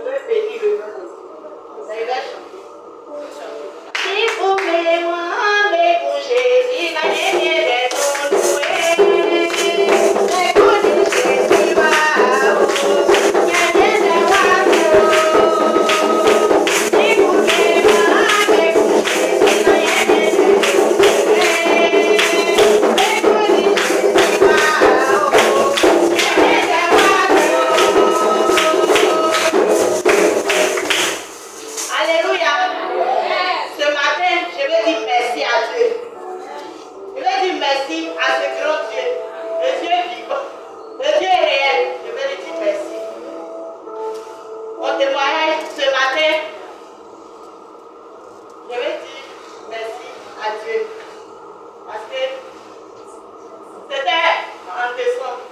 Je vais bénir le nom de Dieu. Ça va chanter. Si vous m'aimez, pour Jésus, la dernière des tonoués. C'est pour Jésus, waouh. Il y a des oiseaux. Si vous m'aimez, pour Jésus, la dernière des tonoués. C'est pour Jésus, waouh. Il y a des oiseaux. Alléluia. Ce matin, je vais dire merci à Dieu. Je vais dire merci à ce grand Dieu. Le Dieu vivant. Le Dieu est réel. Je vais lui dire merci. Mon témoignage ce matin, je vais dire merci à Dieu. Parce que c'était en décembre.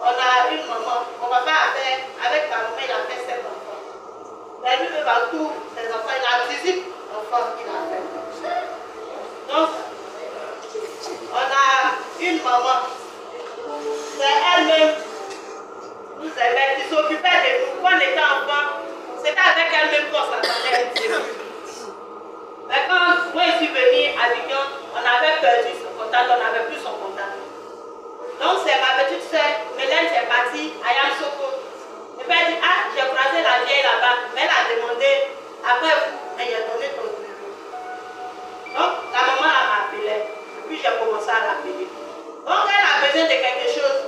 On a une maman. Mon papa a fait, avec ma maman, il a fait 7 enfants. Mais lui, même à tous ses enfants, il a 18 enfants qu'il a fait. Donc, on a une maman. C'est elle-même nous aimait, qui s'occupait de nous. Quand on était enfants, c'était avec elle-même qu'on s'entendait un petit peu. Mais quand moi je suis venue à Avignon, on avait perdu son contact, on n'avait plus son contact. Donc c'est ma petite soeur, Mélène, qui est partie à Yamoussoukro. Et puis elle dit, ah, j'ai croisé la vieille là-bas, mais elle a demandé, après vous, elle lui a donné ton numéro. Donc la maman m'a appelé, puis j'ai commencé à l'appeler. Donc elle a besoin de quelque chose.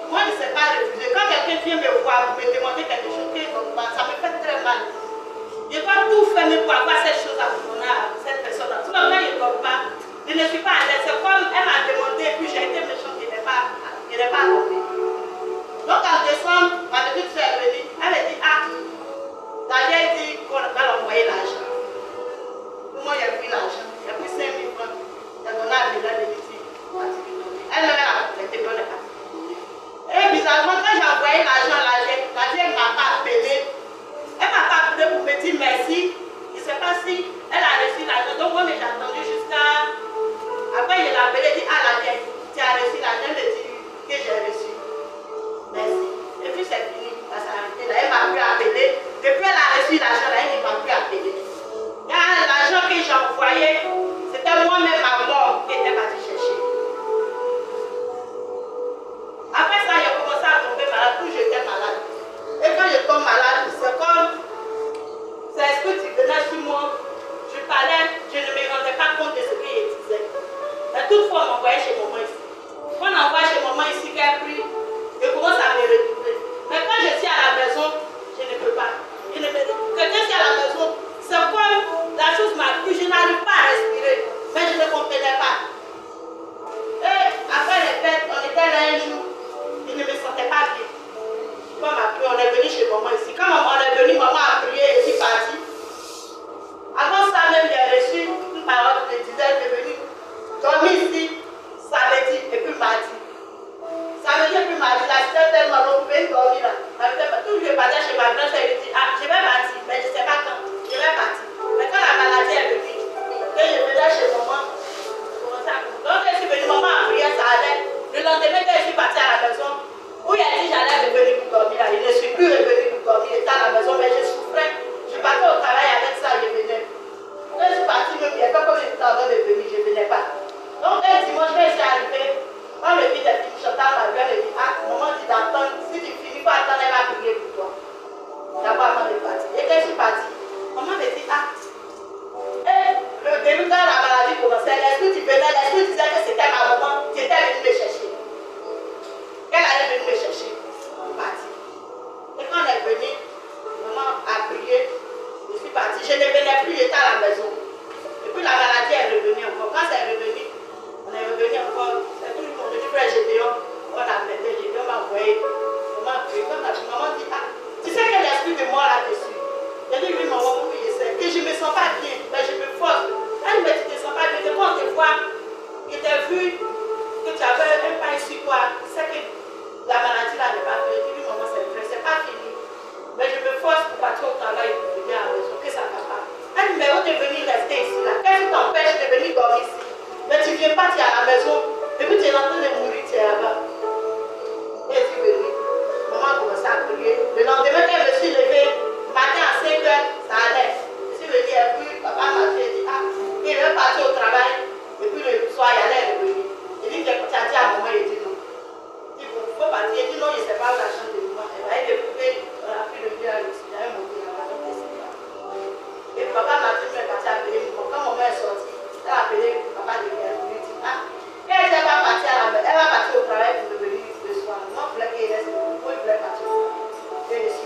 Moi je ne sais pas refuser. Quand quelqu'un vient me voir, me demander quelque chose, ça me fait très mal. Je dois tout faire pour avoir cette chose à vous donner à cette personne-là. Tout le monde, je ne dors pas. Je ne suis pas à l'aise. C'est comme elle m'a demandé, puis j'ai été méchante, je n'ai pas compris. Donc en décembre, ma petite soeur est venue. Elle m'a dit, ah, la vieille dit qu'on va l'envoyer l'argent. Moi, j'ai pris l'argent. J'ai pris 5 000 francs. J'ai donné à Mélène de l'outil. Elle me l'a accepté, on est parti. Et bizarrement, quand j'ai envoyé l'argent à la vieille ne m'a pas appelé. Elle ne m'a pas appelé pour me dire merci. Je ne sais pas si elle a reçu l'argent. Donc moi, j'ai attendu jusqu'à... Après, je l'ai appelé et dit, ah la vieille, tu as reçu l'argent. Elle me dit que j'ai reçu. Merci. Et puis c'est fini. Ça s'est arrêté là. Elle m'a plus appelé. Depuis elle a reçu l'argent là, elle ne m'a plus appelé. L'argent que j'ai envoyé, c'était moi-même ma mort qui était partie chercher. Après ça, j'ai commencé à tomber malade. Puis j'étais malade. Et quand je tombe malade, c'est comme... C'est ce que tu venais sur moi. Je parlais, je ne me rendais pas compte de ce qu'il disait. Mais toutefois, on m'envoyait chez maman ici. Quand on envoie chez maman ici, qu'elle prie, je commence à me retrouver. Mais quand je suis à la maison, je ne peux pas. Quelqu'un qui est à la maison, c'est comme la chose m'a pris, je n'arrive pas à respirer. Mais je ne comprenais pas. Et après les fêtes, on était là un jour, je ne me sentais pas bien. Quand on est venu chez maman ici. Quand on est venu, maman a prié et je suis partie. Avant ça même, j'ai reçu une parole qui disait de venir dormir ici, samedi et puis mardi. Samedi et puis mardi, la c'était tellement long, vous pouvez dormir là. Tout je partais chez ma grand-sœur, elle dit, ah, je vais partir, mais je ne sais pas quand, je vais partir. Mais quand la maladie est venue, que je venais chez maman, donc je suis venue, maman a prié, ça allait. Le lendemain, quand je suis partie à la maison, où il a dit j'allais revenir pour dormir là, je ne suis plus revenue pour dormir, j'étais à la maison, mais je souffrais. Je partais au travail avec ça, je venais. Quand je suis partie, même, il y a pas comme j'étais en train de venir, je ne venais pas. Donc un dimanche, quand je suis arrivée, on me dit des filles chantant ma gueule, elle dit, ah, maman dit d'attendre, si tu finis pas attendre, elle va prier pour toi. D'abord avant de partir. Et quand je suis partie, maman me dit, ah, et le début quand la maladie commençait, l'esprit du venait, l'esprit disait que c'était ma maman qui était venue me chercher. Elle allait venir me chercher pour partir. Et quand elle est venue, maman a prié, je suis partie. Je ne venais plus, j'étais à la maison. Et puis la maladie est revenue encore. Quand c'est revenu, on est revenu encore. C'est tout le monde. Je dis, frère Gédéon, on a appelé Gédéon, m'a envoyé. Maman a prié. Quand maman dit, ah, tu sais que l'esprit de moi là-dessus. J'ai dit, oui, maman, oui, je sais. Que je ne me sens pas bien, mais je me force. Elle me dit, tu ne te sens pas bien. C'est quand on te voit, je t'ai vu que tu avais un pas ici, quoi. C'est que la maladie là n'est pas finie. Je dis, oui, maman, c'est vrai, c'est pas fini. Mais je me force pour partir au travail pour venir à la maison, que ça ne va pas. Elle me dit, mais où tu es venu rester ici là? Qu'est-ce qui t'empêche de venir dormir ici? Mais tu ne viens pas, tu es à la maison. Et puis tu es en train de mourir, tu es là-bas. Et je suis venue. Maman a commencé à prier. Le lendemain, quand je me suis levée,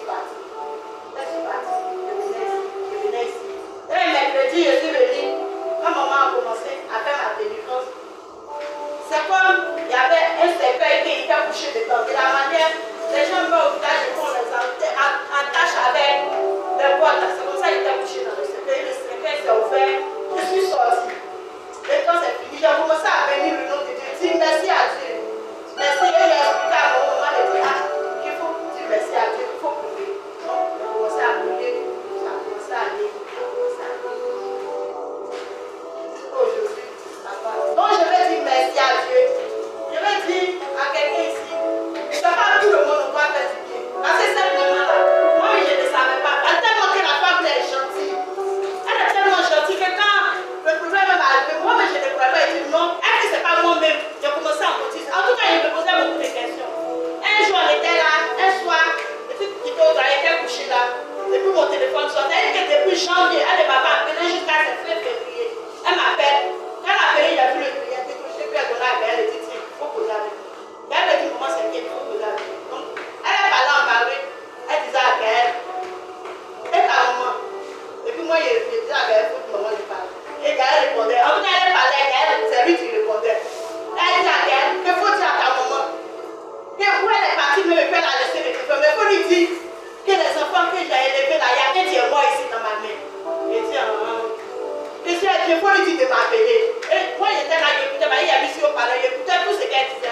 suis partie. Je suis partie. Je venais ici. Et mercredi, je suis venue. Quand maman a commencé à faire ma délivrance, c'est comme il y avait un cercueil qui était couché dedans. De la manière, les gens meurent au village et qu'on les attache avec les boîtes. C'est comme ça qu'il était couché dans le cercueil. Le cercueil s'est ouvert. Je suis sortie. Et quand c'est fini, j'ai commencé à bénir le nom de Dieu. Je dis merci à Dieu. Merci. Et j'ai expliqué à mon maman, elle dit, qu'il faut dire merci à Dieu, qu'il faut prier. Donc, j'ai commencé à prier. Ça a commencé à aller. Aujourd'hui, donc je vais dire merci à Dieu. Je vais dire à quelqu'un ici, ce n'est pas tout le monde qui doit faire du bien. Parce que cette maman-là, moi je ne savais pas. Tellement que la femme est gentille. Elle est tellement gentille que quand le problème va arriver, moi je ne crois pas. Elle dit non, est-ce que ce n'est pas moi-même? J'ai commencé à me dire. En tout cas, il me posait beaucoup de questions. Un jour, on était là, un soir, et puis qui était couché là. Depuis mon téléphone sortait, elle dit que depuis janvier, elle ne m'a pas appelé jusqu'à cette fin février. Elle m'appelle. Quand elle a appelé, il a vu le client, elle a décroché, puis elle a donné à elle, elle dit, il faut poser avec. Et elle m'a dit, maman, c'est qui, il faut poser avec. Donc, elle a parlé en parler, elle disait à Gaël, et ta maman. Et puis moi, je disais à Gaël, il faut que maman lui parle. Et Gaël répondait, en tout cas, elle parlait à Gaël, c'est lui qui répondait. Elle dit à Gaël, il faut dire à ta maman, que où elle est partie, mais elle peut la laisser le téléphone. Mais il faut lui dire que les enfants que j'ai élevés là, il y a qu'un Dieu moi ici dans ma main. Et dit, il faut lui dire de m'appeler. Et moi, j'étais là, j'écoutais, il y a mis sur au parler, j'écoutais tout ce qu'elle disait.